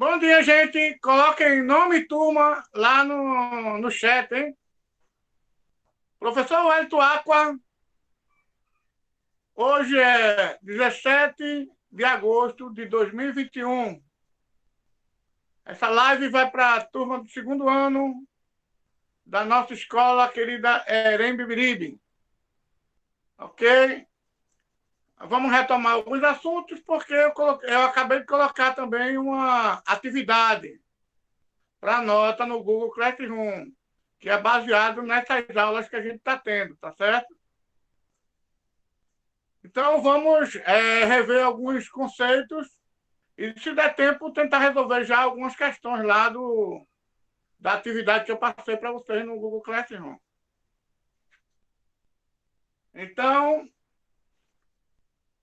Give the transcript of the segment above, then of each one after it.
Bom dia, gente. Coloquem nome e turma lá no chat, hein? Professor Wellington Aqua, hoje é 17 de agosto de 2021. Essa live vai para a turma do segundo ano da nossa escola querida Erem Bibiribe. Ok? Vamos retomar alguns assuntos, porque eu acabei de colocar também uma atividade para nota no Google Classroom, que é baseado nessas aulas que a gente está tendo, tá certo? Então, vamos rever alguns conceitos e, se der tempo, tentar resolver já algumas questões lá da atividade que eu passei para vocês no Google Classroom. Então,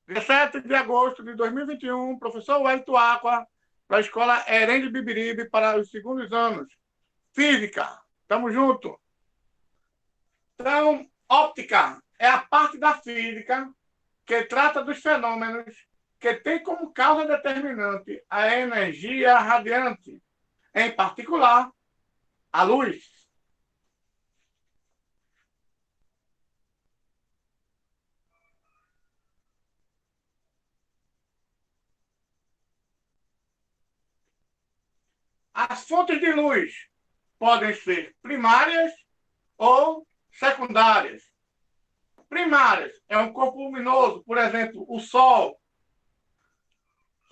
17 de agosto de 2021, professor Wellington Aqua, para a escola Erem de Bibiribe, para os segundos anos. Física, estamos juntos. Então, óptica é a parte da física que trata dos fenômenos que tem como causa determinante a energia radiante, em particular, a luz. As fontes de luz podem ser primárias ou secundárias. Primárias é um corpo luminoso, por exemplo, o Sol.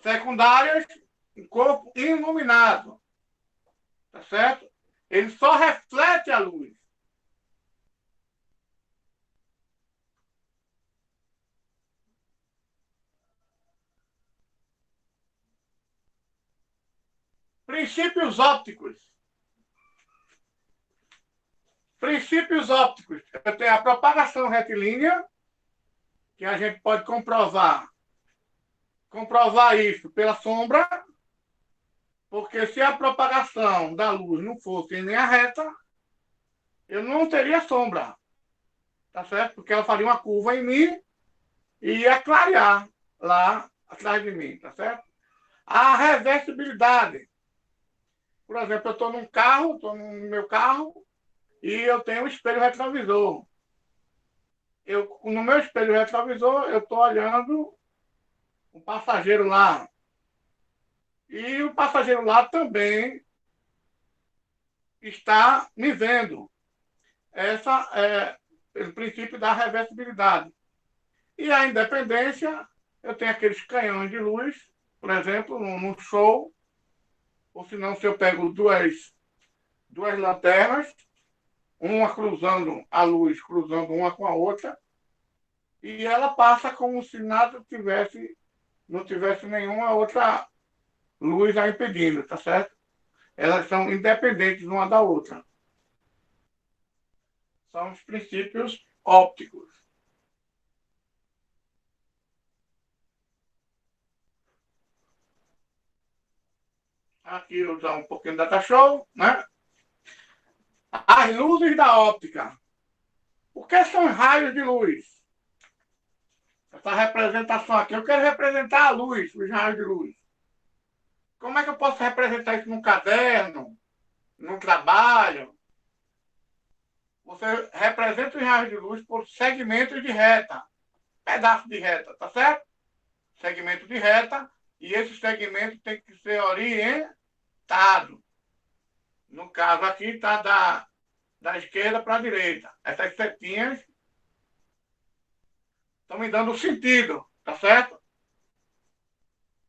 Secundárias, um corpo iluminado, tá certo? Ele só reflete a luz. Princípios ópticos. Princípios ópticos. Eu tenho a propagação retilínea, que a gente pode comprovar isso pela sombra, porque se a propagação da luz não fosse em linha reta, eu não teria sombra, tá certo? Porque ela faria uma curva em mim e ia clarear lá atrás de mim, tá certo? A reversibilidade. Por exemplo, eu estou num carro, estou no meu carro e eu tenho um espelho retrovisor. No meu espelho retrovisor, eu estou olhando o passageiro lá. E o passageiro lá também está me vendo. Essa é o princípio da reversibilidade. E a independência, eu tenho aqueles canhões de luz, por exemplo, num show, ou se não, se eu pego duas lanternas, uma cruzando a luz, cruzando uma com a outra, e ela passa como se nada tivesse, não tivesse nenhuma outra luz a impedindo, tá certo? Elas são independentes uma da outra. São os princípios ópticos. Aqui usar um pouquinho da data show, né? As luzes da óptica. O que são raios de luz? Essa representação aqui, eu quero representar a luz, os raios de luz. Como é que eu posso representar isso num caderno, num trabalho? Você representa os raios de luz por segmentos de reta, pedaço de reta, tá certo? Segmento de reta, e esse segmento tem que ser orientado. No caso aqui está da esquerda para a direita. Essas setinhas estão me dando sentido, tá certo?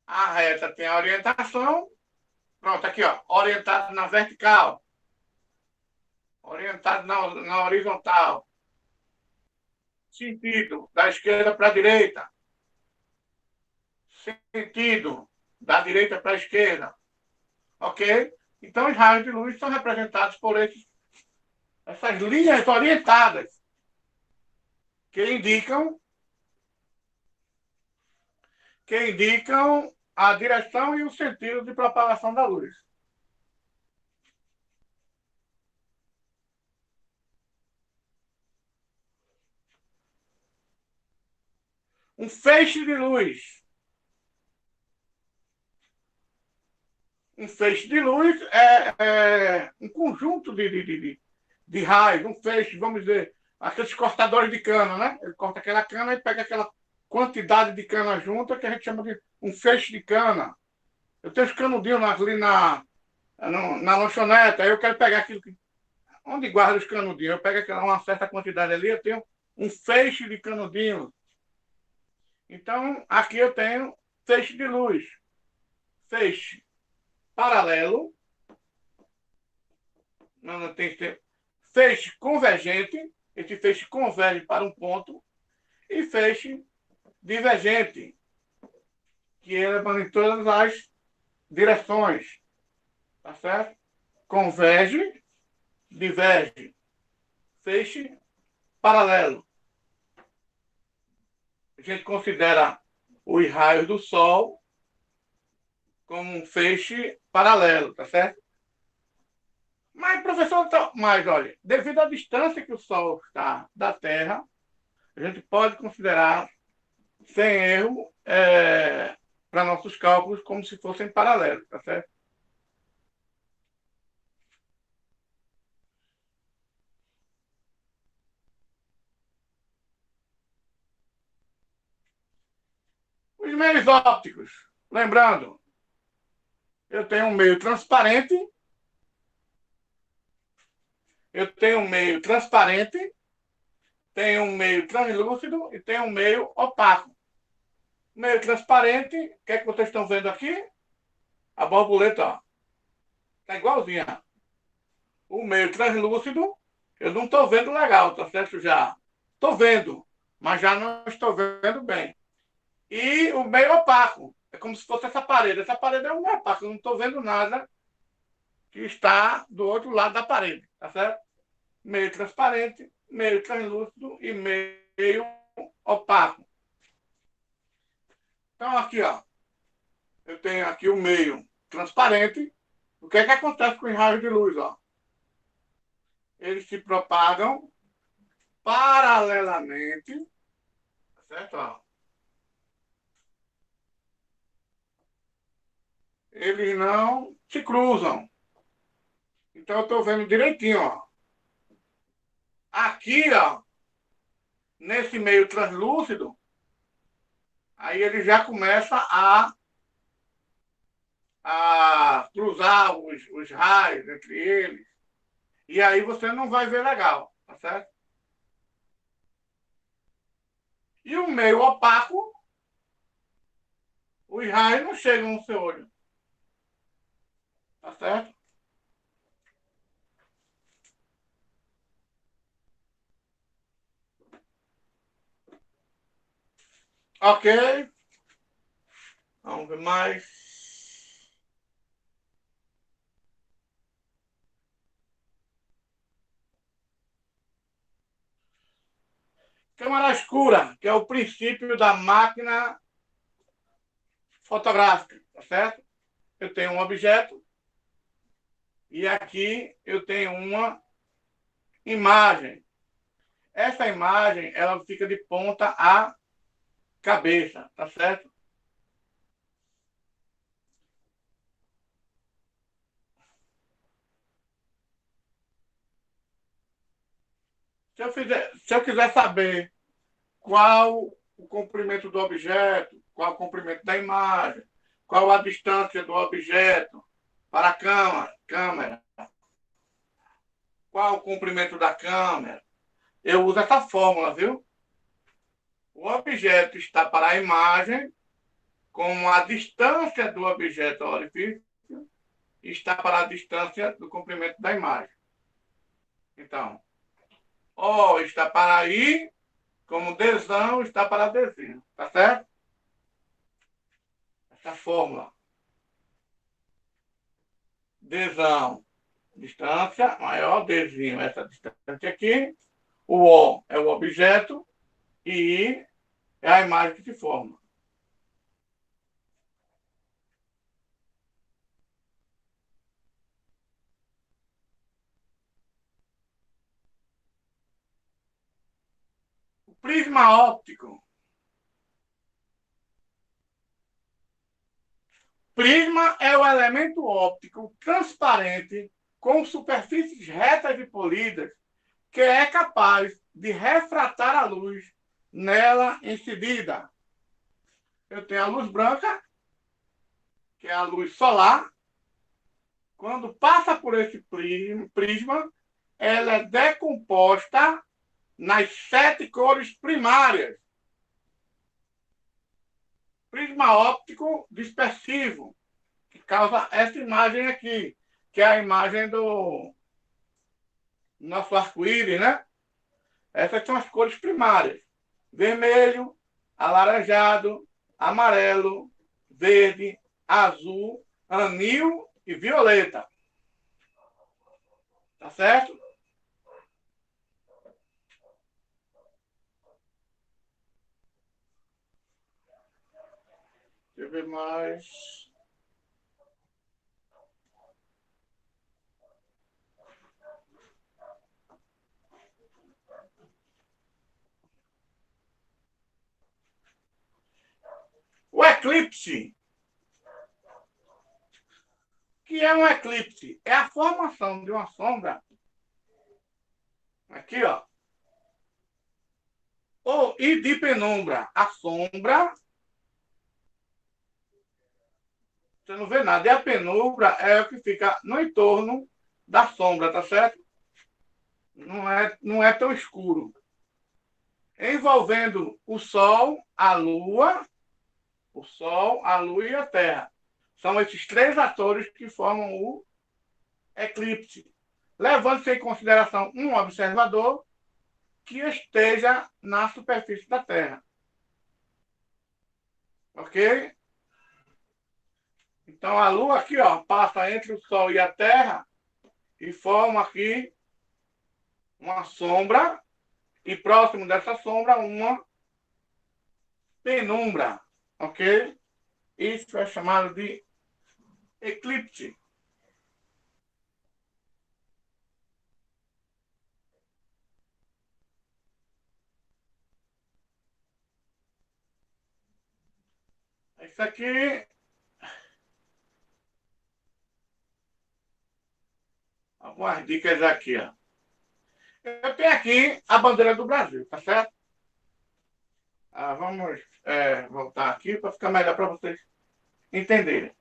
A reta tem a orientação. Pronto, aqui, ó. Orientado na vertical. Orientado na horizontal. Sentido da esquerda para a direita. Sentido da direita para a esquerda. Ok? Então, os raios de luz são representados por essas linhas orientadas que indicam a direção e o sentido de propagação da luz. Um feixe de luz. Um feixe de luz é um conjunto de raios, um feixe, vamos dizer, aqueles cortadores de cana, né? Ele corta aquela cana e pega aquela quantidade de cana junta que a gente chama de um feixe de cana. Eu tenho os canudinhos ali na lanchonete, aí eu quero pegar aquilo que. Onde guarda os canudinhos? Eu pego uma certa quantidade ali, eu tenho um feixe de canudinhos. Então, aqui eu tenho feixe de luz, feixe paralelo, não tem que ter feixe convergente, esse feixe converge para um ponto, e feixe divergente, que ele vai em todas as direções, tá certo? Converge, diverge, feixe paralelo. A gente considera os raios do Sol como um feixe paralelo, tá certo? Mas, professor, mas olha, devido à distância que o Sol está da Terra, a gente pode considerar, sem erro, para nossos cálculos, como se fossem paralelos, tá certo? Os meios ópticos, lembrando, eu tenho um meio transparente, eu tenho um meio transparente, tenho um meio translúcido e tenho um meio opaco. Meio transparente, o que é que vocês estão vendo aqui? A borboleta, ó, tá igualzinha. O meio translúcido, eu não estou vendo legal, tá certo? Já estou vendo, mas já não estou vendo bem. E o meio opaco, é como se fosse essa parede. Essa parede é um meio opaco, eu não estou vendo nada que está do outro lado da parede, tá certo? Meio transparente, meio translúcido e meio opaco. Então, aqui, ó, eu tenho aqui o meio transparente. O que é que acontece com os raios de luz? Ó? Eles se propagam paralelamente, certo? Ó. Eles não se cruzam. Então, eu estou vendo direitinho. Ó. Aqui, ó, nesse meio translúcido, aí ele já começa a cruzar os raios entre eles. E aí você não vai ver legal, tá certo? E o meio opaco, os raios não chegam no seu olho, tá certo? Ok, vamos ver mais. Câmara escura, que é o princípio da máquina fotográfica, tá certo? Eu tenho um objeto e aqui eu tenho uma imagem. Essa imagem, ela fica de ponta a cabeça, tá certo? Se eu quiser saber qual o comprimento do objeto, qual o comprimento da imagem, qual a distância do objeto para a câmera, qual o comprimento da câmera, eu uso essa fórmula, viu? O objeto está para a imagem, como a distância do objeto ao orifício está para a distância do comprimento da imagem. Então, O está para I, como desão está para desenho. Tá certo? Essa fórmula. Desão, distância maior, desenho, essa distância aqui. O O é o objeto e I é a imagem que se forma. O prisma óptico. Prisma é o elemento óptico transparente com superfícies retas e polidas que é capaz de refratar a luz nela em seguida. Eu tenho a luz branca, que é a luz solar. Quando passa por esse prisma, ela é decomposta nas 7 cores primárias. Prisma óptico dispersivo, que causa essa imagem aqui, que é a imagem do nosso arco-íris, né? Essas são as cores primárias: vermelho, alaranjado, amarelo, verde, azul, anil e violeta. Tá certo? Deixa eu ver mais. O eclipse. O que é um eclipse? É a formação de uma sombra. Aqui, ó. E de penumbra. A sombra. Você não vê nada. E a penumbra é o que fica no entorno da sombra, tá certo? Não é tão escuro. Envolvendo o Sol, a Lua e a Terra. São esses 3 atores que formam o eclipse, levando-se em consideração um observador que esteja na superfície da Terra. Ok? Então a Lua aqui, ó, passa entre o Sol e a Terra e forma aqui uma sombra, e próximo dessa sombra uma penumbra. Ok? Isso é chamado de eclipse. Isso aqui, algumas dicas aqui, ó. Eu tenho aqui a bandeira do Brasil, tá certo? Vamos voltar aqui para ficar melhor para vocês entenderem.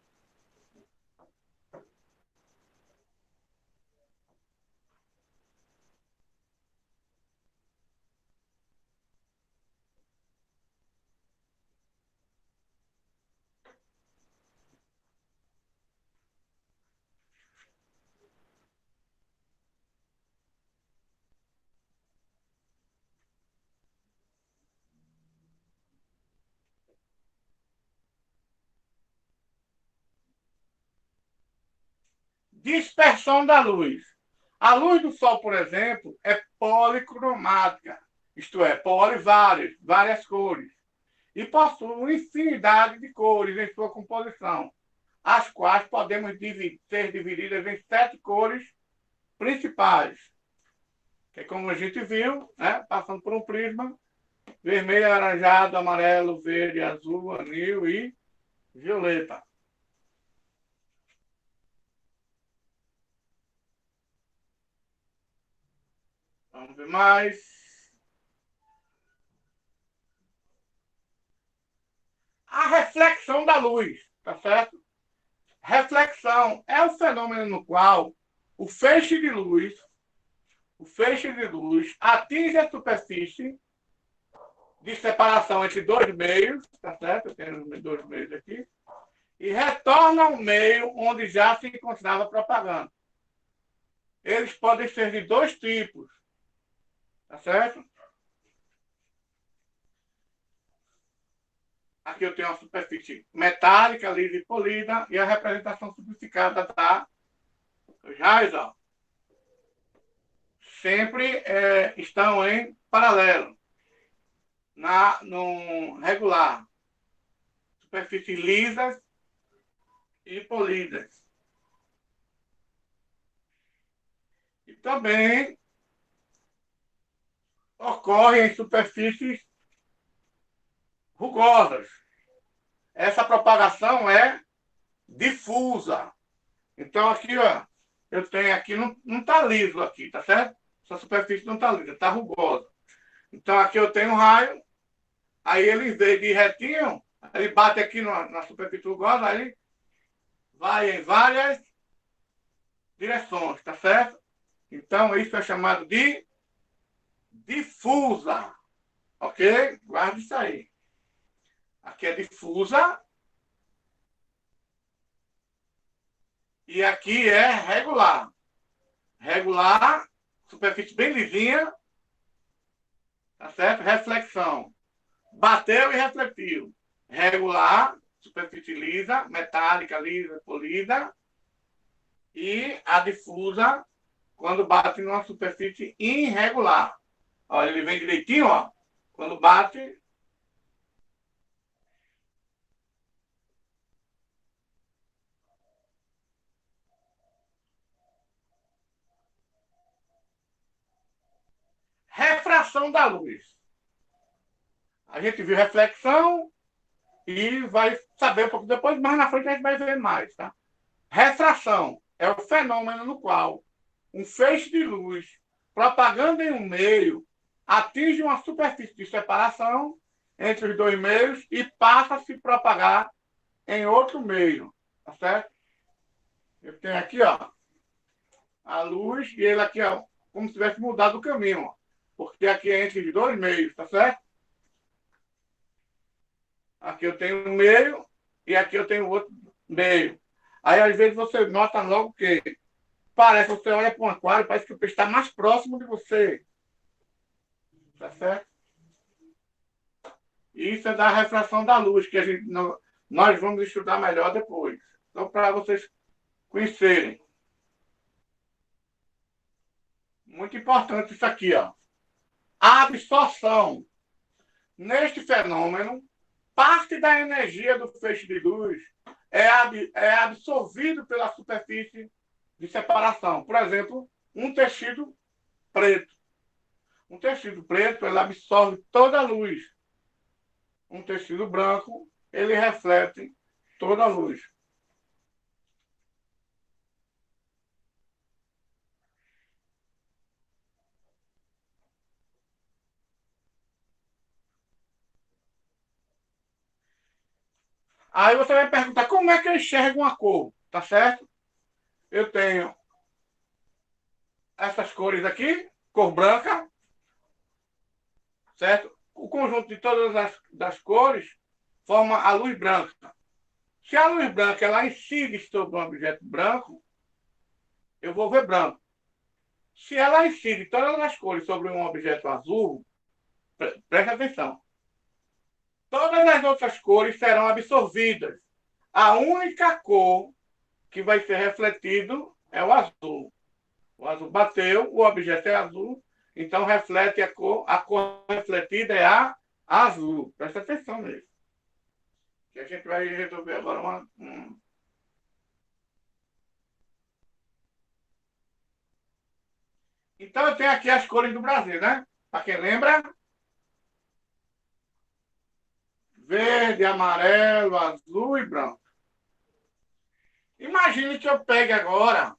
Dispersão da luz. A luz do Sol, por exemplo, é policromática, isto é, várias cores, e possui uma infinidade de cores em sua composição, as quais podemos ser divididas em 7 cores principais, que é como a gente viu, né, passando por um prisma: vermelho, alaranjado, amarelo, verde, azul, anil e violeta. Vamos ver mais. A reflexão da luz, tá certo? Reflexão é o fenômeno no qual o feixe de luz, atinge a superfície de separação entre 2 meios, tá certo? Eu tenho 2 meios aqui, e retorna ao meio onde já se encontrava propagando. Eles podem ser de 2 tipos, tá certo? Aqui eu tenho a superfície metálica, lisa e polida, e a representação simplificada dos raios, ó, sempre estão em paralelo, no regular. Superfícies lisas e polidas. E também ocorre em superfícies rugosas. Essa propagação é difusa. Então, aqui, ó, eu tenho aqui, não está liso aqui, tá certo? Essa superfície não está lisa, está rugosa. Então, aqui eu tenho um raio, aí ele, em vez de ir retinho, ele bate aqui na superfície rugosa, aí ele vai em várias direções, tá certo? Então, isso é chamado de difusa, ok? Guarda isso aí. Aqui é difusa e aqui é regular. Regular, superfície bem lisinha, tá certo? Reflexão. Bateu e refletiu. Regular, superfície lisa, metálica, lisa, polida. E a difusa, quando bate numa superfície irregular. Olha, ele vem direitinho, ó. Quando bate. Refração da luz. A gente viu reflexão e vai saber um pouco depois, mas na frente a gente vai ver mais, tá? Refração é o fenômeno no qual um feixe de luz propagando em um meio atinge uma superfície de separação entre os dois meios e passa a se propagar em outro meio, tá certo? Eu tenho aqui, ó, a luz e ele aqui, ó, como se tivesse mudado o caminho, ó, porque aqui é entre os dois meios, tá certo? Aqui eu tenho um meio e aqui eu tenho outro meio. Aí, às vezes, você nota logo que parece, você olha para um aquário, parece que o peixe está mais próximo de você. Tá certo? Isso é da refração da luz, que a gente não, nós vamos estudar melhor depois. Então, para vocês conhecerem. Muito importante isso aqui, ó. A absorção. Neste fenômeno, parte da energia do feixe de luz é absorvido pela superfície de separação. Por exemplo, um tecido preto. Um tecido preto, ele absorve toda a luz. Um tecido branco, ele reflete toda a luz. Aí você vai perguntar, como é que eu enxergo uma cor? Tá certo? Eu tenho essas cores aqui, cor branca, certo? O conjunto de todas das cores forma a luz branca. Se a luz branca ela incide sobre um objeto branco, eu vou ver branco. Se ela incide todas as cores sobre um objeto azul, preste atenção, todas as outras cores serão absorvidas. A única cor que vai ser refletido é o azul. O azul bateu, o objeto é azul, então reflete a cor refletida é a azul. Presta atenção nisso. Que a gente vai resolver agora uma. Então eu tenho aqui as cores do Brasil, né? Para quem lembra, verde, amarelo, azul e branco. Imagine que eu pegue agora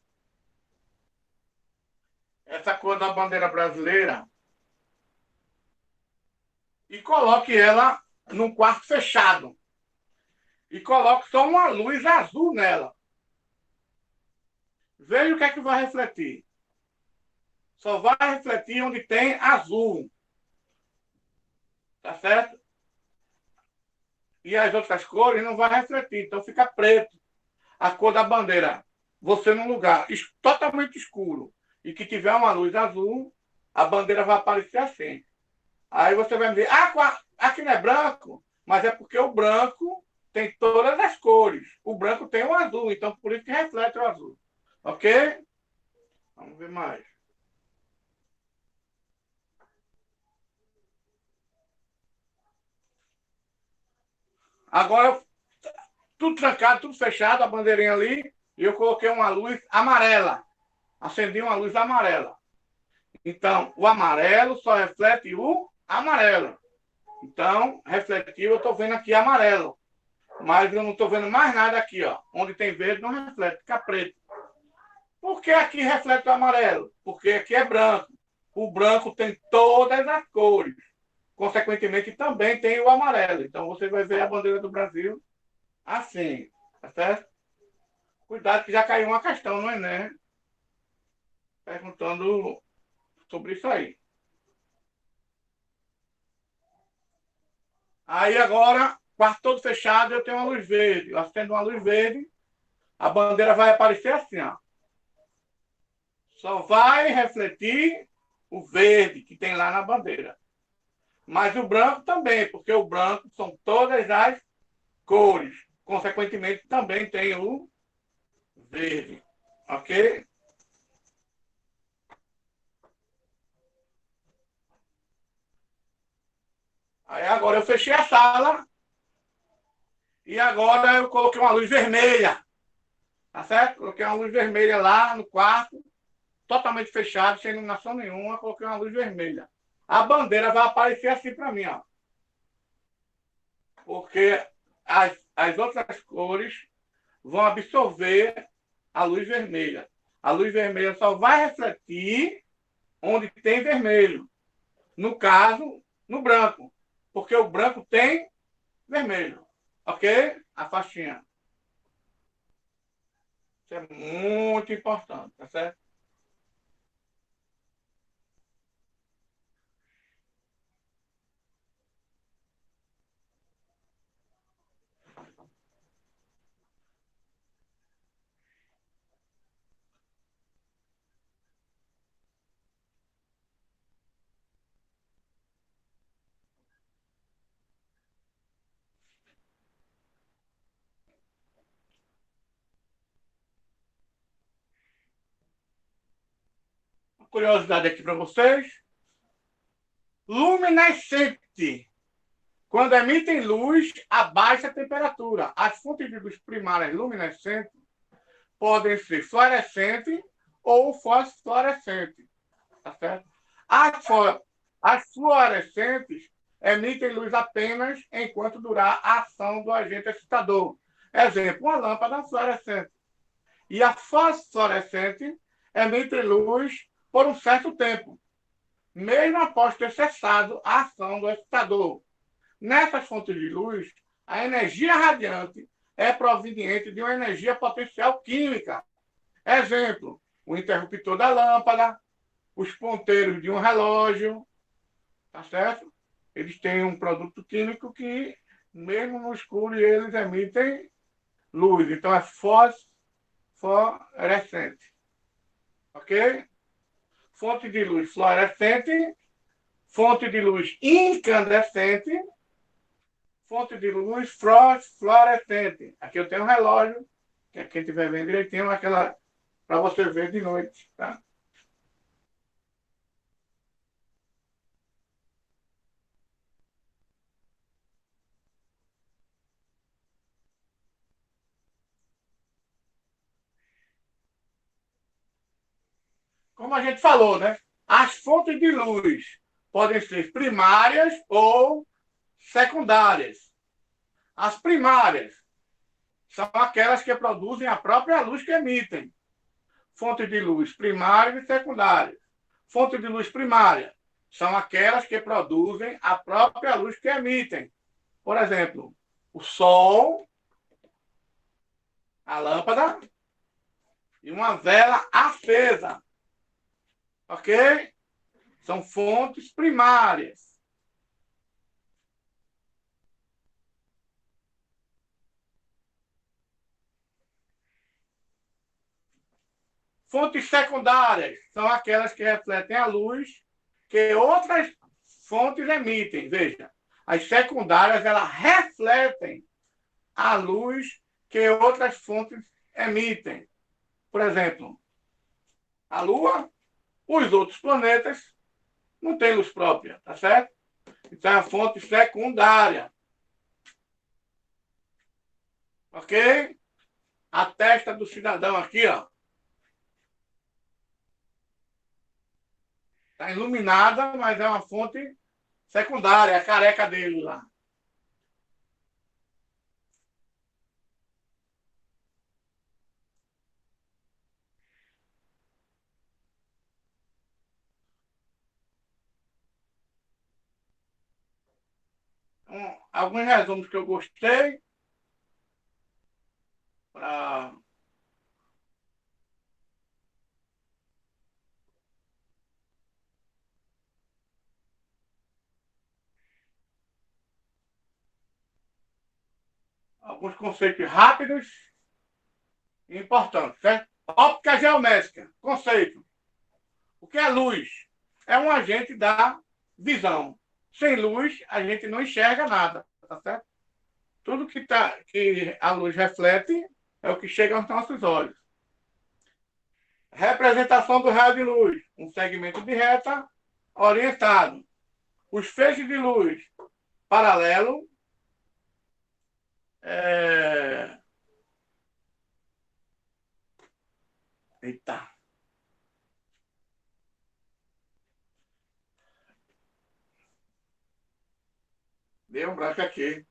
essa cor da bandeira brasileira e coloque ela num quarto fechado. E coloque só uma luz azul nela. Veja o que é que vai refletir. Só vai refletir onde tem azul. Tá certo? E as outras cores não vai refletir, então fica preto. A cor da bandeira. Você num lugar totalmente escuro e que tiver uma luz azul, a bandeira vai aparecer assim. Aí você vai ver, aqui não é branco, mas é porque o branco tem todas as cores. O branco tem o azul, então por isso que reflete o azul. Ok? Vamos ver mais. Agora, tudo trancado, tudo fechado, a bandeirinha ali, e eu coloquei uma luz amarela. Acendi uma luz amarela. Então, o amarelo só reflete o amarelo. Então, refletiu, eu estou vendo aqui amarelo. Mas eu não estou vendo mais nada aqui, ó. Onde tem verde não reflete, fica preto. Por que aqui reflete o amarelo? Porque aqui é branco. O branco tem todas as cores. Consequentemente, também tem o amarelo. Então, você vai ver a bandeira do Brasil assim, tá certo? Cuidado que já caiu uma questão no Enem, perguntando sobre isso aí. Aí agora, quarto todo fechado, eu tenho uma luz verde. Eu acendo uma luz verde, a bandeira vai aparecer assim, ó. Só vai refletir o verde que tem lá na bandeira. Mas o branco também, porque o branco são todas as cores. Consequentemente, também tem o verde. Ok? Aí agora eu fechei a sala e agora eu coloquei uma luz vermelha. Tá certo? Coloquei uma luz vermelha lá no quarto, totalmente fechado, sem iluminação nenhuma. Coloquei uma luz vermelha. A bandeira vai aparecer assim para mim, ó. Porque as outras cores vão absorver a luz vermelha. A luz vermelha só vai refletir onde tem vermelho. No caso, no branco. Porque o branco tem vermelho. Ok? A faixinha. Isso é muito importante, tá certo? Uma curiosidade aqui para vocês. Luminescente. Quando emitem luz a baixa temperatura. As fontes de luz primárias luminescentes podem ser fluorescente ou fosforescente. Tá certo? As, as fluorescentes emitem luz apenas enquanto durar a ação do agente excitador. Exemplo, uma lâmpada fluorescente. E a fosforescente emite luz por um certo tempo, mesmo após ter cessado a ação do excitador. Nessas fontes de luz, a energia radiante é proveniente de uma energia potencial química. Exemplo, o interruptor da lâmpada, os ponteiros de um relógio, tá certo? Eles têm um produto químico que, mesmo no escuro, eles emitem luz. Então, é fosforescente. Ok? Fonte de luz fluorescente, fonte de luz incandescente, fonte de luz fluorescente. Aqui eu tenho um relógio, que quem estiver vendo direitinho, aquela para você ver de noite, tá? Como a gente falou, né? As fontes de luz podem ser primárias ou secundárias. As primárias são aquelas que produzem a própria luz que emitem. Fontes de luz primárias e secundárias. Fonte de luz primária são aquelas que produzem a própria luz que emitem. Por exemplo, o sol, a lâmpada e uma vela acesa. Ok? São fontes primárias. Fontes secundárias são aquelas que refletem a luz que outras fontes emitem. Veja, as secundárias elas refletem a luz que outras fontes emitem. Por exemplo, a Lua, os outros planetas não têm luz própria, tá certo? Então é a fonte secundária. Ok? A testa do cidadão aqui, ó, está iluminada, mas é uma fonte secundária, é a careca dele lá. Alguns resumos que eu gostei para alguns conceitos rápidos e importantes, certo? Óptica geométrica, conceito. O que é luz? É um agente da visão. Sem luz, a gente não enxerga nada, tá certo? Tudo que a luz reflete é o que chega aos nossos olhos. Representação do raio de luz, um segmento de reta orientado. Os feixes de luz paralelo, é... Eita. Deu um branco aqui.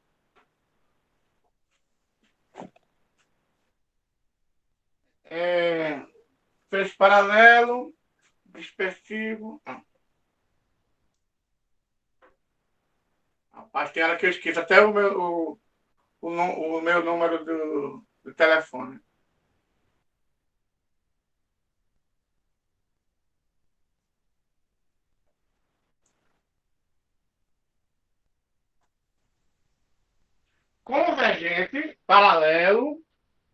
Feixe paralelo, dispersivo. Rapaz, tem hora que eu esqueço até o meu número do telefone. Convergente, paralelo,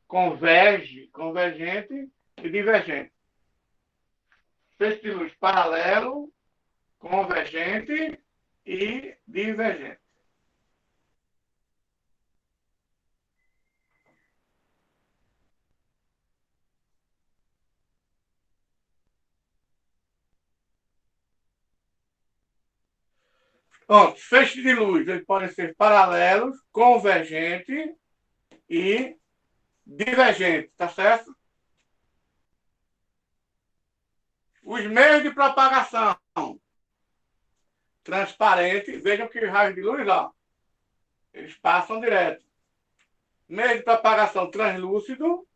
converge, convergente e divergente. Feixe de luz paralelo, convergente e divergente. Pronto, feixes de luz, eles podem ser paralelos, convergente e divergente, tá certo? Os meios de propagação. Transparente, vejam que os raios de luz, ó, eles passam direto. Meio de propagação translúcido,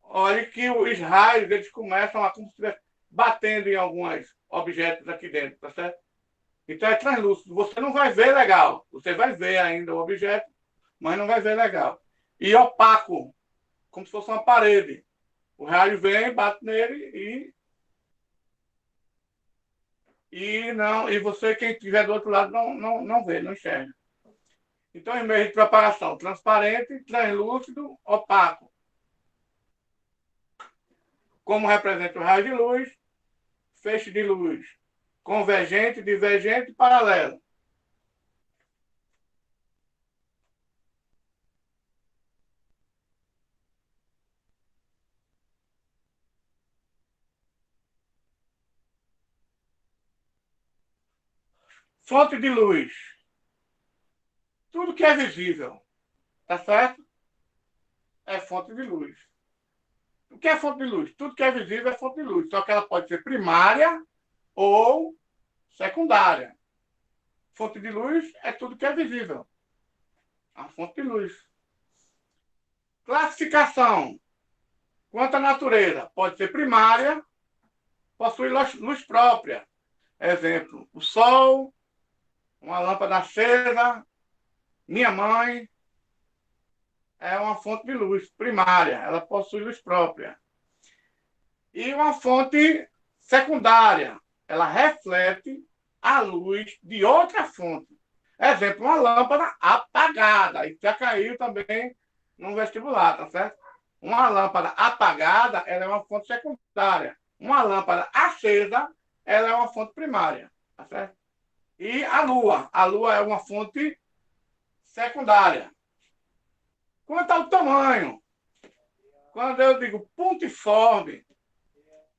olha que os raios eles começam a como se estivesse batendo em alguns objetos aqui dentro, tá certo? Então é translúcido. Você não vai ver legal. Você vai ver ainda o objeto, mas não vai ver legal. E opaco, como se fosse uma parede. O raio vem, bate nele e você, quem estiver do outro lado, não vê, não enxerga. Então, em meio de propagação, transparente, translúcido, opaco. Como representa o raio de luz, feixe de luz, convergente, divergente, paralelo. Fonte de luz. Tudo que é visível, tá certo? É fonte de luz. O que é fonte de luz? Tudo que é visível é fonte de luz, só que ela pode ser primária ou secundária. Fonte de luz é tudo que é visível. A fonte de luz. Classificação. Quanto à natureza, pode ser primária, possui luz própria. Exemplo, o sol, uma lâmpada acesa, minha mãe, é uma fonte de luz primária, ela possui luz própria. E uma fonte secundária, ela reflete a luz de outra fonte. Exemplo, uma lâmpada apagada, isso já caiu também no vestibular, tá certo? Uma lâmpada apagada, ela é uma fonte secundária. Uma lâmpada acesa, ela é uma fonte primária, tá certo? E a lua é uma fonte secundária. Quanto ao tamanho, quando eu digo pontiforme,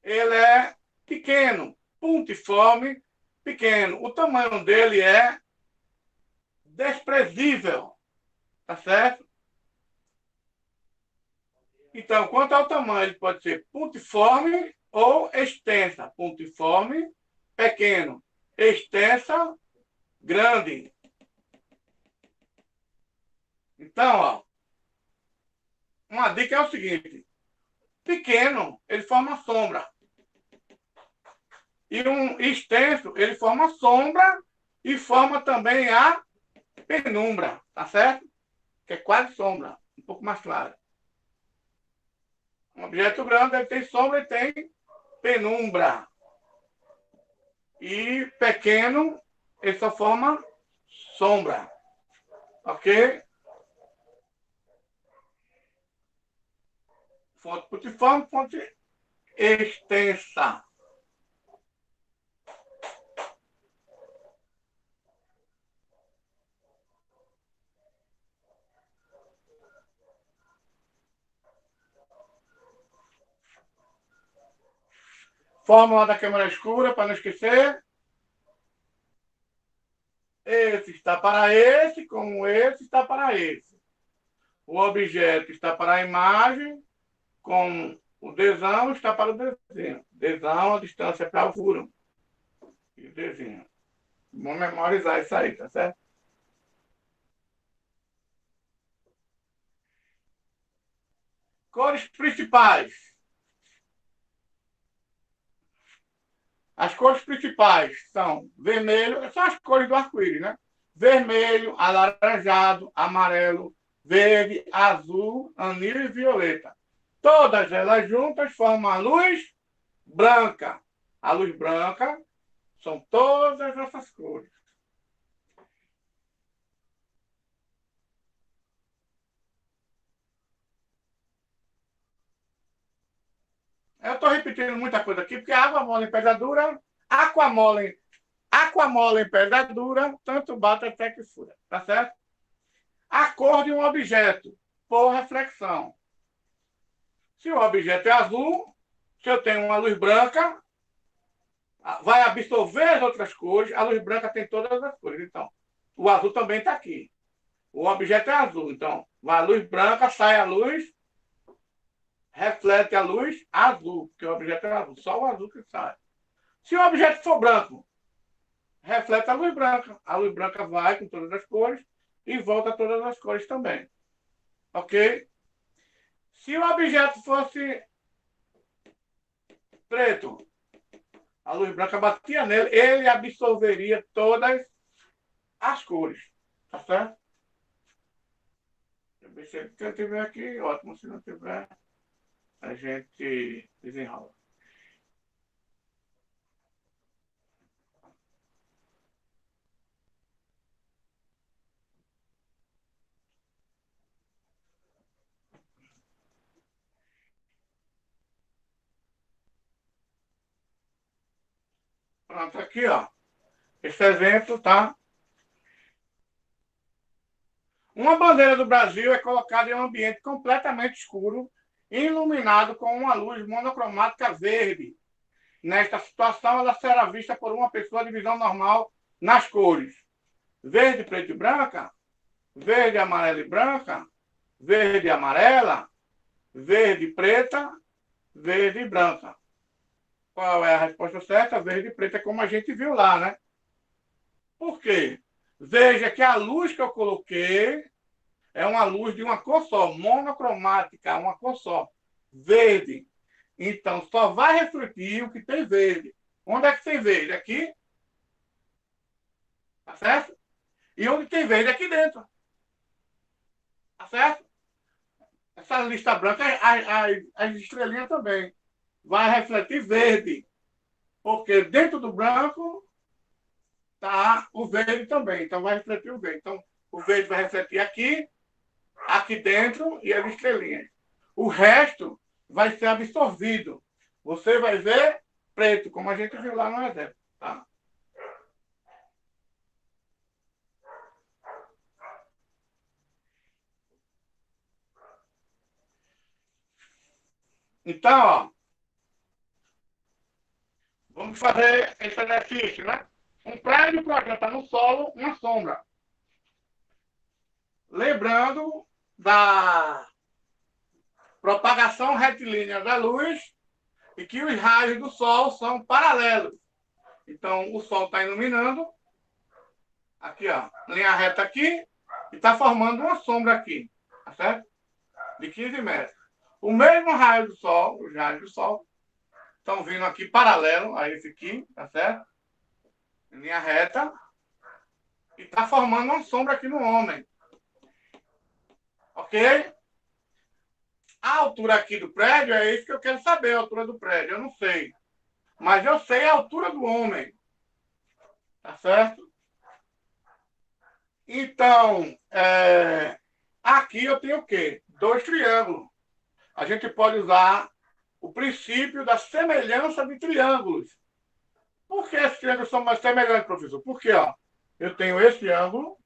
ele é pequeno, pontiforme, pequeno. O tamanho dele é desprezível, tá certo? Então, quanto ao tamanho, ele pode ser pontiforme ou extensa. Pontiforme, pequeno. Extensa, grande. Então, ó, uma dica é o seguinte: pequeno, ele forma sombra. E um extenso, ele forma sombra e forma também a penumbra, tá certo? Que é quase sombra, um pouco mais clara. Um objeto grande ele tem sombra e tem penumbra. E pequeno, ele só forma sombra. Ok? Fonte putiforme, fonte extensa. Fórmula da câmara escura, para não esquecer. Esse está para esse, como esse está para esse. O objeto está para a imagem, como o desão está para o desenho. Desão, a distância para o furo. E o desenho. Vamos memorizar isso aí, tá certo? Cores principais. As cores principais são vermelho, são as cores do arco-íris, né? Vermelho, alaranjado, amarelo, verde, azul, anil e violeta. Todas elas juntas formam a luz branca. A luz branca são todas essas cores. Eu estou repetindo muita coisa aqui, porque água mole em pedra dura, aquamole em pedra dura, tanto bate até que fura, tá certo? A cor de um objeto, por reflexão. Se o objeto é azul, se eu tenho uma luz branca, vai absorver as outras cores, a luz branca tem todas as cores. Então, o azul também está aqui. O objeto é azul, então vai a luz branca, sai a luz, reflete a luz azul, porque o objeto é azul, só o azul que sai. Se o objeto for branco, reflete a luz branca vai com todas as cores e volta a todas as cores também. Ok? Se o objeto fosse preto, a luz branca batia nele, ele absorveria todas as cores. Tá certo? Se ele tiver aqui, ótimo. Se não tiver, a gente desenrola. Pronto, aqui, ó. Esse exemplo, tá? Uma bandeira do Brasil é colocada em um ambiente completamente escuro, iluminado com uma luz monocromática verde. Nesta situação, ela será vista por uma pessoa de visão normal nas cores: verde, preto e branca, verde, amarela e branca, verde e amarela, verde e preta, verde e branca. Qual é a resposta certa? Verde e preta, como a gente viu lá, né? Por quê? Veja que a luz que eu coloquei é uma luz de uma cor só, monocromática, uma cor só, verde. Então, só vai refletir o que tem verde. Onde é que tem verde? Aqui, tá certo? E onde tem verde? Aqui dentro, tá certo? Essa lista branca, as estrelinhas também, vai refletir verde, porque dentro do branco tá o verde também, então vai refletir o verde. Então, o verde vai refletir aqui, aqui dentro e as estrelinhas. O resto vai ser absorvido. Você vai ver preto, como a gente viu lá no exemplo. Tá? Então, ó, vamos fazer esse exercício, né? Um prédio projeta no solo uma sombra. Lembrando da propagação retilínea da luz e que os raios do Sol são paralelos. Então, o Sol está iluminando, aqui, ó, linha reta aqui, e está formando uma sombra aqui, tá certo? De 15 metros. O mesmo raio do Sol, os raios do Sol, estão vindo aqui paralelo a esse aqui, tá certo? Em linha reta, E está formando uma sombra aqui no homem. Ok? A altura aqui do prédio é isso que eu quero saber, a altura do prédio. Eu não sei. Mas eu sei a altura do homem. Tá certo? Então, aqui eu tenho o quê? Dois triângulos. A gente pode usar o princípio da semelhança de triângulos. Por que esses triângulos são mais semelhantes, professor? Porque ó, eu tenho esse ângulo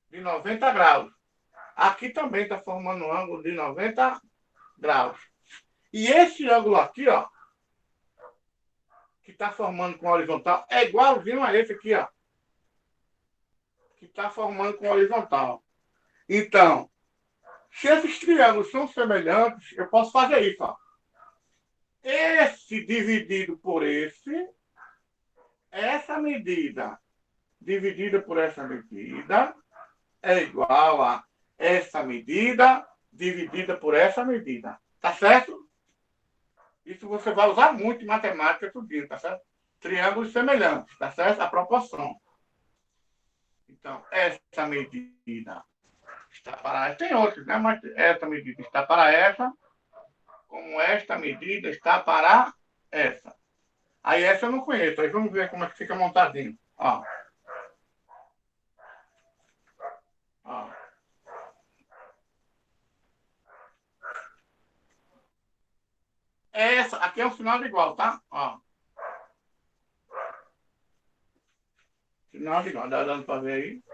de 90 graus. Aqui também está formando um ângulo de 90 graus. E esse ângulo aqui, ó, que está formando com a horizontal, é igualzinho a esse aqui, ó, que está formando com a horizontal. Então, se esses triângulos são semelhantes, eu posso fazer isso, ó. Esse dividido por essa medida dividida por essa medida é igual a essa medida dividida por essa medida. Tá certo? Isso você vai usar muito em matemática, tudinho, tá certo? Triângulos semelhantes, tá certo? A proporção. Então, essa medida está para essa. Tem outros, né? Mas essa medida está para essa, como esta medida está para essa. Aí essa eu não conheço. Aí vamos ver como é que fica montadinho. Ó. Ó. Essa aqui é um sinal de igual, tá? Ó. Sinal de igual. Dá dando para ver aí?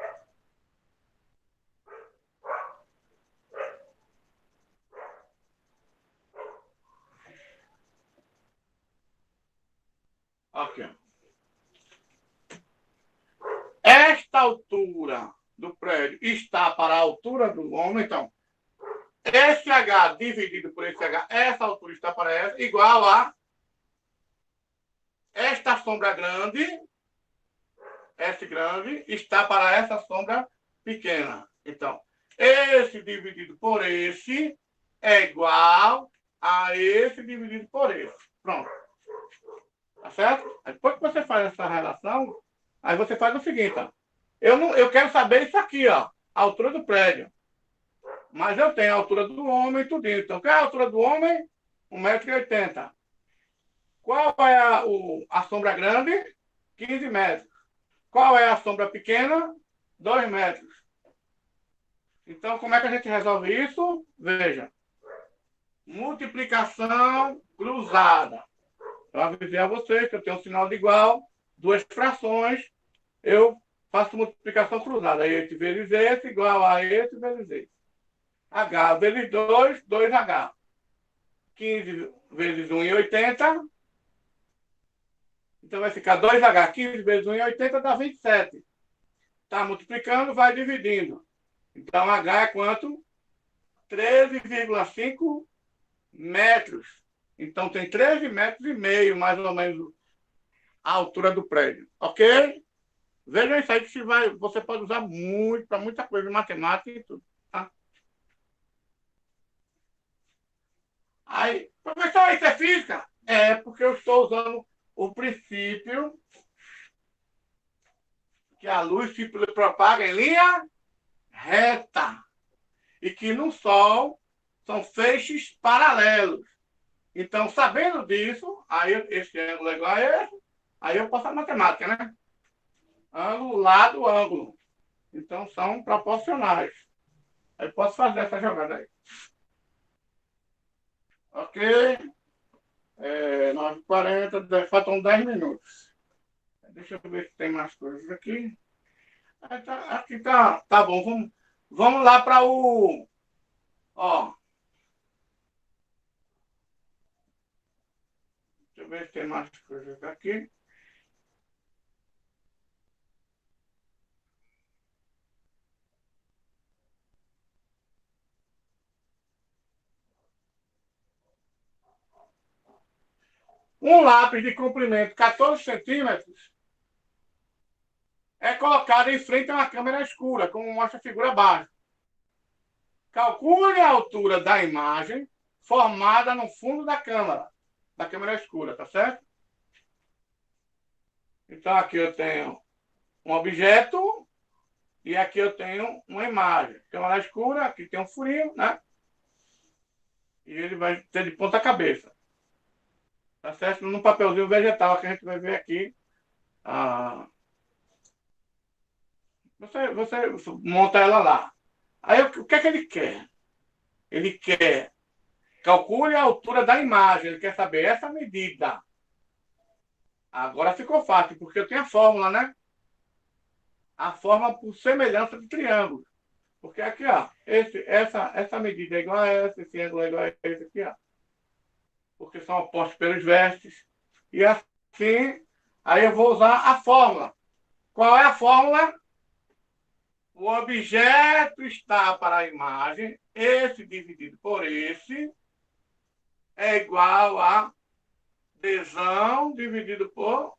Aqui. Esta altura do prédio está para a altura do homem, então, esse H dividido por esse H, essa altura está para essa, igual a esta sombra grande, S grande, está para essa sombra pequena. Então, esse dividido por esse é igual a esse dividido por esse. Pronto. Tá certo? Depois que você faz essa relação, aí você faz o seguinte, ó. Eu quero saber isso aqui, ó, a altura do prédio. Mas eu tenho a altura do homem e tudo. Então, qual é a altura do homem? 1,80 m. Qual é a sombra grande? 15 metros. Qual é a sombra pequena? 2 metros. Então, como é que a gente resolve isso? Veja. Multiplicação cruzada. Eu avisei a vocês que eu tenho um sinal de igual, duas frações, eu faço multiplicação cruzada. Aí esse vezes esse igual a esse vezes esse. H vezes 2, 2H. 15 vezes 1,80. Então vai ficar 2H. 15 vezes 1,80 dá 27. Está multiplicando, vai dividindo. Então H é quanto? 13,5 metros. Então tem 13,5 metros, mais ou menos, a altura do prédio. Ok? Vejam isso aí que você pode usar muito para muita coisa, matemática e tudo. Tá? Aí, professor, isso é física? É, porque eu estou usando o princípio que a luz se propaga em linha reta e que no Sol são feixes paralelos. Então, sabendo disso, aí esse ângulo é igual a esse, aí eu posso a matemática, né? Ângulo, lado, ângulo. Então, são proporcionais. Aí posso fazer essa jogada aí. Ok? 9h40, faltam 10 minutos. Deixa eu ver se tem mais coisas aqui. Aqui tá bom. Vamos lá para o. Ó. Deixa eu ver se tem mais coisas aqui. Um lápis de comprimento 14 centímetros é colocado em frente a uma câmera escura, como mostra a figura abaixo. Calcule a altura da imagem formada no fundo da câmera escura, tá certo? Então aqui eu tenho um objeto e aqui eu tenho uma imagem. Tem uma escura, aqui tem um furinho, né? E ele vai ter de ponta cabeça. Tá certo? Num papelzinho vegetal que a gente vai ver aqui. Ah, você monta ela lá. Aí o que é que ele quer? Ele quer calcule a altura da imagem. Ele quer saber essa medida. Agora ficou fácil, porque eu tenho a fórmula, né? A fórmula por semelhança de triângulo. Porque aqui, ó, essa medida é igual a essa, esse ângulo é igual a esse aqui, ó. Porque são opostos pelos vértices. E assim, aí eu vou usar a fórmula. Qual é a fórmula? O objeto está para a imagem, esse dividido por esse, é igual a Dzão dividido por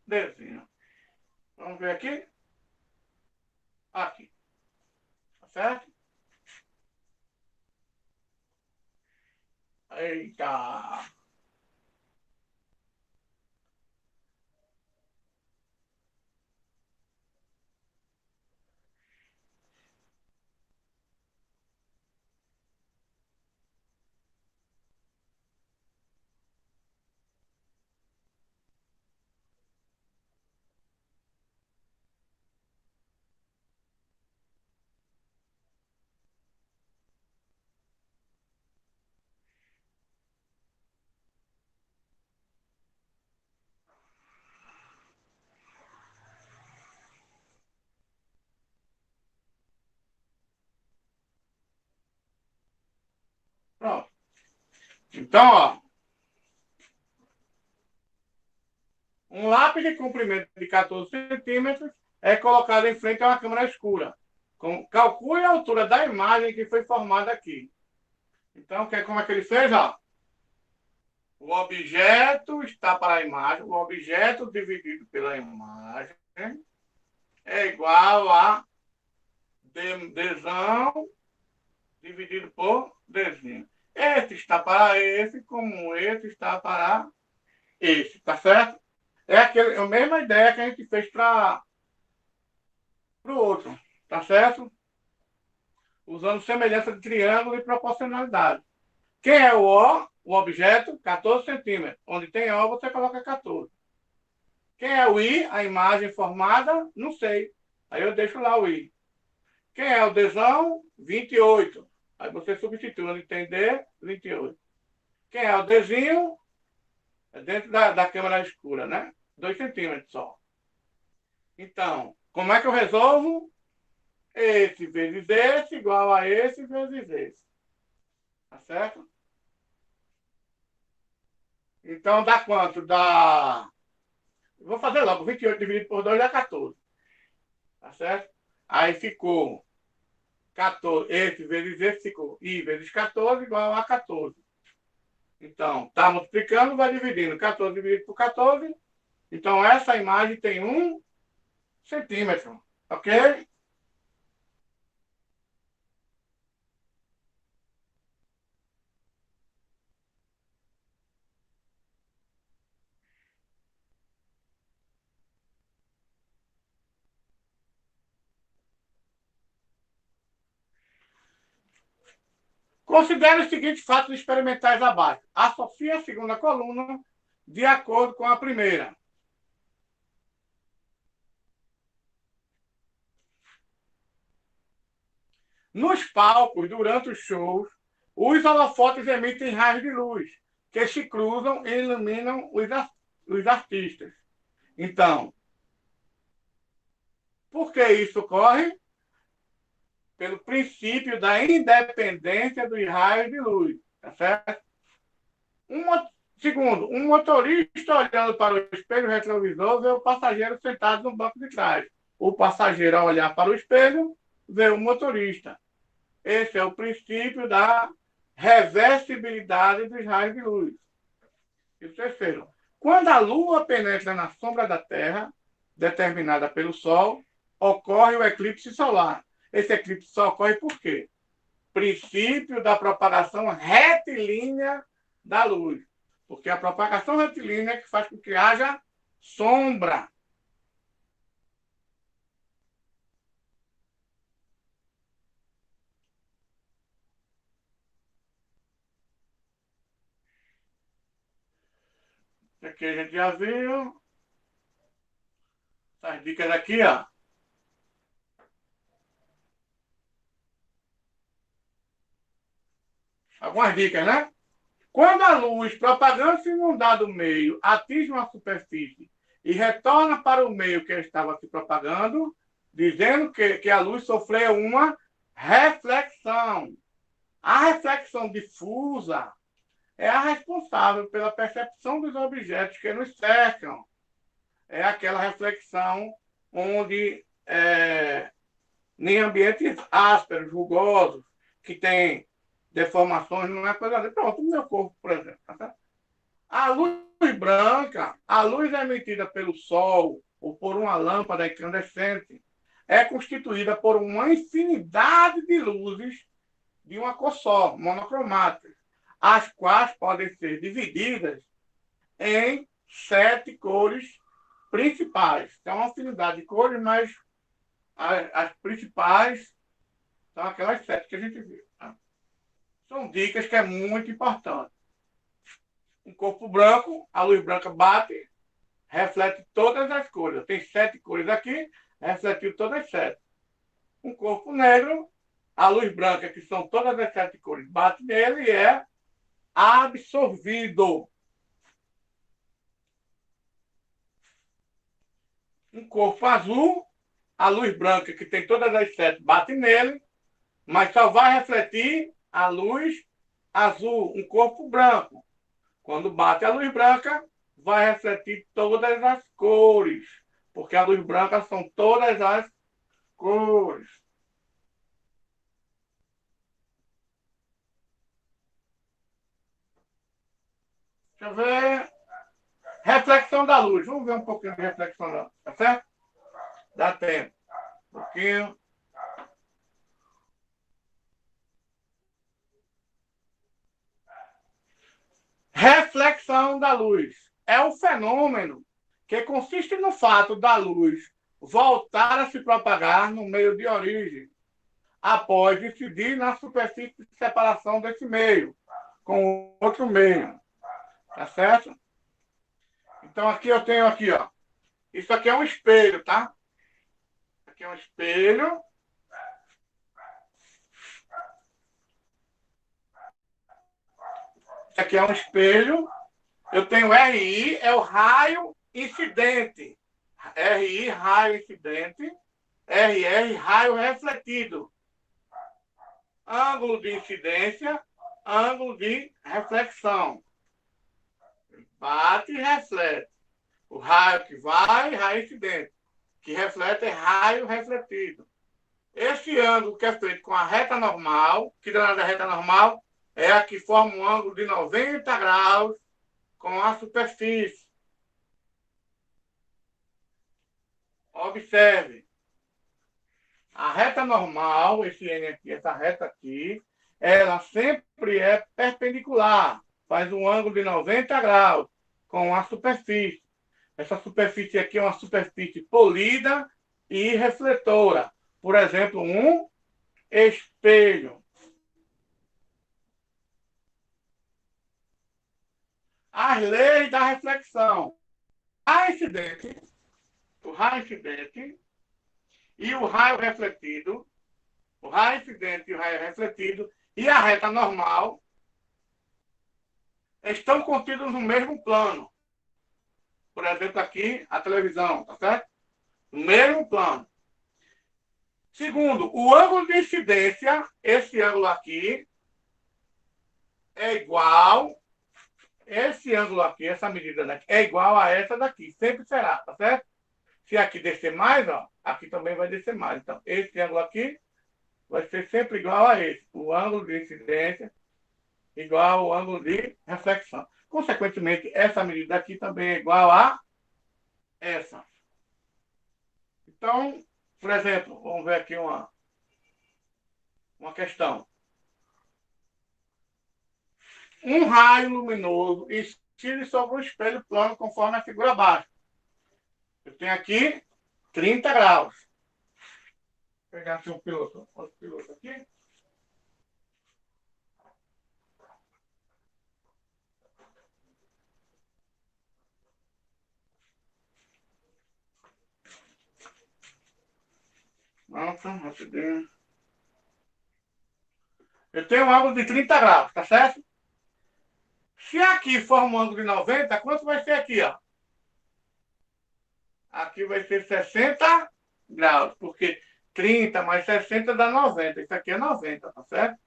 Dzinho. Vamos ver aqui? Aqui. Tá certo? Eita! Pronto. Então, ó, um lápis de comprimento de 14 centímetros é colocado em frente a uma câmera escura. Calcule a altura da imagem que foi formada aqui. Então, como é que ele fez? Ó? O objeto está para a imagem, o objeto dividido pela imagem é igual a Dzão dividido por Dzinho. Esse está para esse, como esse está para esse, tá certo? É a mesma ideia que a gente fez para o outro, tá certo? Usando semelhança de triângulo e proporcionalidade. Quem é o O? O objeto, 14 centímetros. Onde tem O, você coloca 14. Quem é o I? A imagem formada? Não sei. Aí eu deixo lá o I. Quem é o Dzão? 28. Aí você substitui onde tem D, 28. Quem é o Dzinho? É dentro da câmera escura, né? 2 centímetros só. Então, como é que eu resolvo? Esse vezes esse igual a esse vezes esse. Tá certo? Então dá quanto? Dá. Vou fazer logo. 28 dividido por 2 dá 14. Tá certo? Aí ficou 14. Esse vezes esse ficou I vezes 14 igual a 14. Então, tá multiplicando, vai dividindo. 14 dividido por 14. Então, essa imagem tem 1 centímetro. Ok? Considere os seguintes fatos experimentais abaixo. Associe a segunda coluna de acordo com a primeira. Nos palcos, durante os shows, os holofotes emitem raios de luz que se cruzam e iluminam os artistas. Então, por que isso ocorre? Pelo princípio da independência dos raios de luz. Tá certo? Segundo, um motorista olhando para o espelho retrovisor vê o passageiro sentado no banco de trás. O passageiro, ao olhar para o espelho, vê o motorista. Esse é o princípio da reversibilidade dos raios de luz. E o terceiro, quando a Lua penetra na sombra da Terra, determinada pelo Sol, ocorre o eclipse solar. Esse eclipse só ocorre por quê? Princípio da propagação retilínea da luz. Porque a propagação retilínea é que faz com que haja sombra. Aqui a gente já viu. Essas dicas aqui, ó. Algumas dicas, né? Quando a luz propagando-se em um dado meio atinge uma superfície e retorna para o meio que estava se propagando, dizendo que a luz sofreu uma reflexão. A reflexão difusa é a responsável pela percepção dos objetos que nos cercam. É aquela reflexão onde, em ambientes ásperos, rugosos, que tem deformações, não é coisa assim. Pronto, o meu corpo, por exemplo. Tá? A luz branca, a luz emitida pelo Sol ou por uma lâmpada incandescente, é constituída por uma infinidade de luzes de uma cor só, monocromáticas, as quais podem ser divididas em 7 cores principais. Tem uma infinidade de cores, mas as principais são aquelas 7 que a gente viu. Tá? São dicas que é muito importante. Um corpo branco, a luz branca bate, reflete todas as cores. Tem 7 cores aqui, refletiu todas as 7. Um corpo negro, a luz branca, que são todas as 7 cores, bate nele e é absorvido. Um corpo azul, a luz branca, que tem todas as 7, bate nele, mas só vai refletir a luz azul. Um corpo branco, quando bate a luz branca, vai refletir todas as cores, porque a luz branca são todas as cores. Deixa eu ver. Reflexão da luz. Vamos ver um pouquinho de reflexão da luz, tá certo? Dá tempo. Um pouquinho. Reflexão da luz. É um fenômeno que consiste no fato da luz voltar a se propagar no meio de origem, após incidir na superfície de separação desse meio com outro meio. Tá certo? Então aqui eu tenho aqui, ó. Isso aqui é um espelho, tá? Aqui é um espelho. Isso aqui é um espelho. Eu tenho RI, é o raio incidente. RI, raio incidente. RR, raio refletido. Ângulo de incidência, ângulo de reflexão. Bate e reflete. O raio que vai, raio incidente. Que reflete é raio refletido. Esse ângulo que é feito com a reta normal, que danada da reta normal, é a que forma um ângulo de 90 graus com a superfície. Observe. A reta normal, esse N aqui, essa reta aqui, ela sempre é perpendicular. Faz um ângulo de 90 graus com a superfície. Essa superfície aqui é uma superfície polida e refletora. Por exemplo, um espelho. As leis da reflexão. Raio incidente, o raio incidente e o raio refletido, o raio incidente e o raio refletido e a reta normal estão contidos no mesmo plano. Por exemplo, aqui a televisão, tá certo? No mesmo plano. Segundo, o ângulo de incidência, esse ângulo aqui, é igual, esse ângulo aqui, essa medida daqui, é igual a essa daqui, sempre será, tá certo? Se aqui descer mais, ó, aqui também vai descer mais. Então, esse ângulo aqui vai ser sempre igual a esse. O ângulo de incidência igual ao ângulo de reflexão. Consequentemente, essa medida aqui também é igual a essa. Então, por exemplo, vamos ver aqui uma questão. Um raio luminoso incide sobre o espelho plano conforme a figura abaixo. Eu tenho aqui 30 graus. Vou pegar aqui um piloto. Outro piloto aqui. Pronto, rapidinho. Eu tenho um ângulo de 30 graus, tá certo? Se aqui for um ângulo de 90, quanto vai ser aqui, ó? Aqui vai ser 60 graus, porque 30 mais 60 dá 90. Isso aqui é 90, tá certo?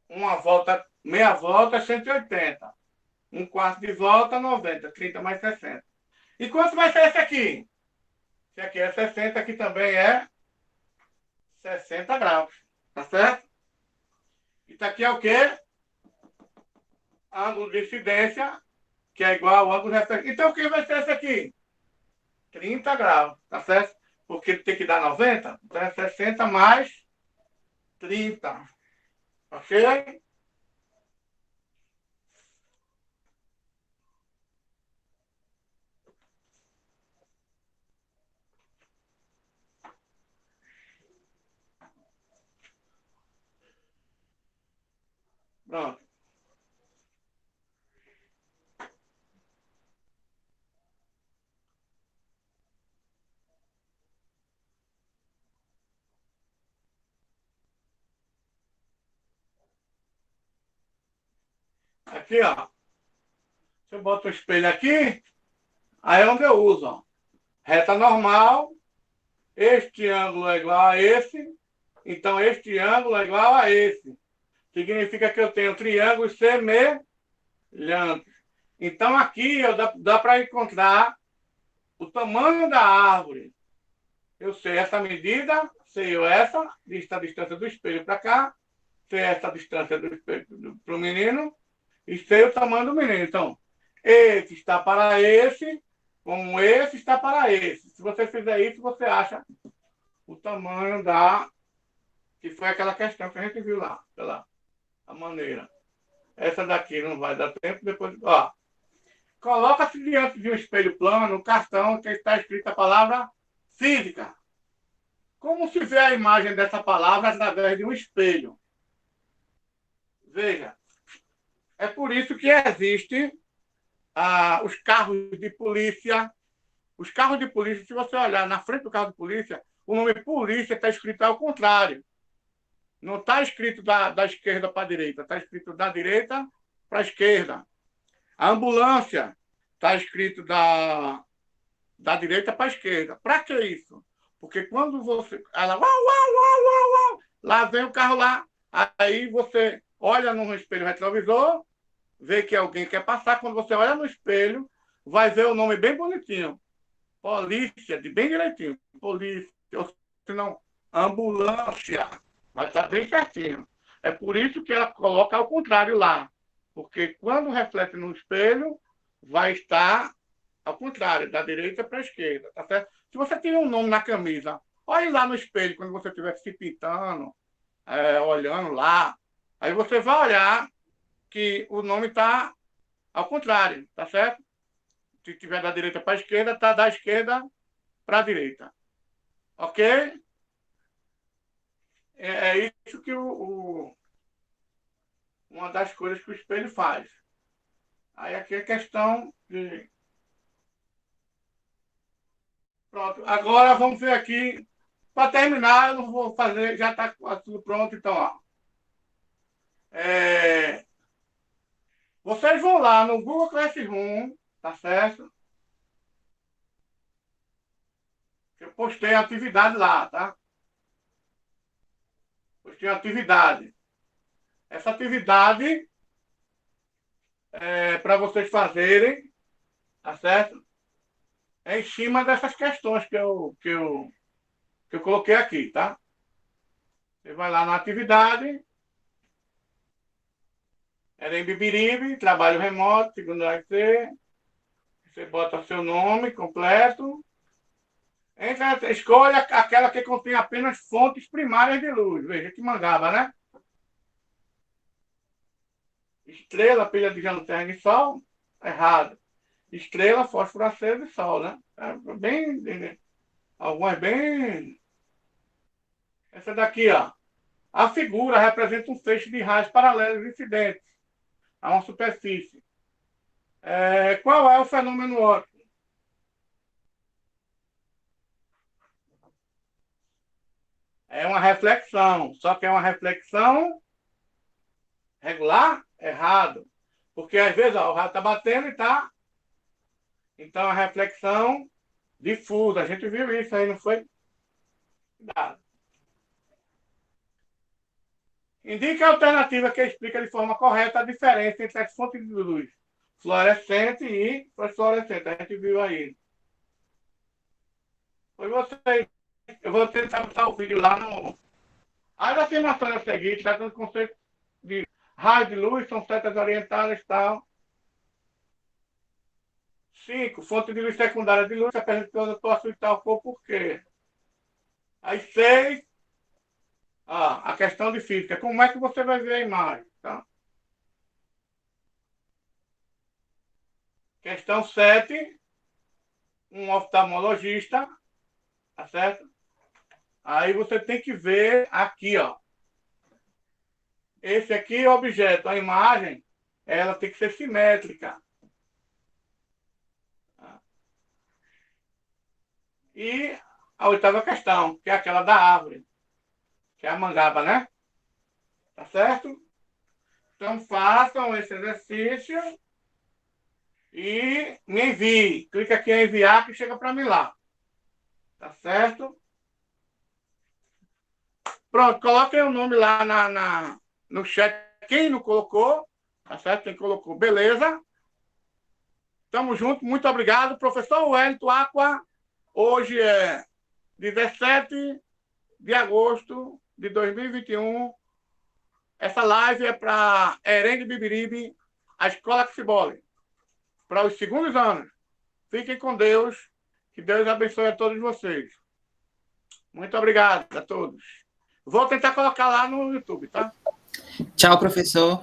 Uma volta, meia volta é 180. Um quarto de volta, 90. 30 mais 60. E quanto vai ser esse aqui? Esse aqui é 60, aqui também é 60 graus. Tá certo? Isso aqui é o quê? Ângulo de incidência, que é igual ao ângulo de referência. Então, o que vai ser esse aqui? 30 graus, tá certo? Porque tem que dar 90, então é 60 mais 30. Ok? Pronto. Aqui, ó. Se eu boto o espelho aqui, aí é onde eu uso, ó. Reta normal, este ângulo é igual a esse, então este ângulo é igual a esse. Significa que eu tenho triângulos semelhantes. Então aqui dá para encontrar o tamanho da árvore. Eu sei essa medida, sei essa distância do espelho para cá, sei essa distância do espelho para o menino e sei o tamanho do menino. Então, esse está para esse, como esse está para esse. Se você fizer isso, você acha o tamanho da... que foi aquela questão que a gente viu lá, pela a maneira. Essa daqui não vai dar tempo, depois... Ó, coloca-se diante de um espelho plano, um cartão que está escrita a palavra física. Como se vê a imagem dessa palavra através de um espelho? Veja, é por isso que existem os carros de polícia. Os carros de polícia, se você olhar na frente do carro de polícia, o nome polícia está escrito ao contrário. Não está escrito da esquerda para a direita, está escrito da direita para a esquerda. A ambulância está escrito da direita para a esquerda. Para que isso? Porque quando você... Ela... Uau, uau, uau, uau, uau, lá vem o carro lá. Aí você olha no espelho retrovisor, vê que alguém quer passar. Quando você olha no espelho, vai ver o nome bem bonitinho. Polícia, de bem direitinho. Polícia, ou se não, ambulância. Vai estar bem certinho. É por isso que ela coloca ao contrário lá. Porque quando reflete no espelho, vai estar ao contrário, da direita para a esquerda, tá certo? Se você tiver um nome na camisa, olhe lá no espelho quando você estiver se pintando, olhando lá. Aí você vai olhar que o nome está ao contrário, tá certo? Se tiver da direita para a esquerda, está da esquerda para a direita. Ok? É isso que uma das coisas que o espelho faz. Aí aqui é questão de... Pronto. Agora vamos ver aqui. Para terminar, eu não vou fazer, já está tudo pronto, então, ó. É, vocês vão lá no Google Classroom, tá certo? Eu postei a atividade lá, tá? Postei a atividade. Essa atividade é para vocês fazerem, tá certo? É em cima dessas questões que eu coloquei aqui, tá? Você vai lá na atividade, era em Bibiribe, trabalho remoto, segundo vai ser. Você bota seu nome completo. Escolha aquela que contém apenas fontes primárias de luz. Veja que mangaba, né? Estrela, pilha de lanterna e sol, errado. Estrela, fósforo aceso e sol, né? Bem, algumas bem... Essa daqui, ó. A figura representa um feixe de raios paralelos incidentes a uma superfície. Qual é o fenômeno óptico? É uma reflexão, só que é uma reflexão regular, errado. Porque às vezes ó, o raio está batendo e está. Então a reflexão difusa. A gente viu isso aí, não foi? Cuidado. Indique a alternativa que explica de forma correta a diferença entre as fontes de luz fluorescente e fluorescente. A gente viu aí. Foi você. Eu vou tentar botar o vídeo lá no. As afirmações a seguir, tratando do conceito de raio de luz, são setas orientadas e tal. 5. Fonte de luz secundária de luz, que apresenta que eu posso e tal cor por quê? Aí 6. A questão de física. Como é que você vai ver a imagem? Tá? Questão 7. Um oftalmologista, tá certo? Aí você tem que ver aqui, ó. Esse aqui é o objeto, a imagem, ela tem que ser simétrica. E a oitava questão, que é aquela da árvore, que é a mangaba, né? Tá certo? Então façam esse exercício e me envie. Clica aqui em enviar que chega para mim lá. Tá certo? Pronto, coloquem o nome lá no chat. Quem não colocou, tá certo? Quem colocou, beleza. Tamo junto, muito obrigado. Professor Wellington Aqua, hoje é 17 de agosto de 2021. Essa live é para Herém de Bibiribe, a escola que se bole, para os segundos anos. Fiquem com Deus, que Deus abençoe a todos vocês. Muito obrigado a todos. Vou tentar colocar lá no YouTube, tá? Tchau, professor.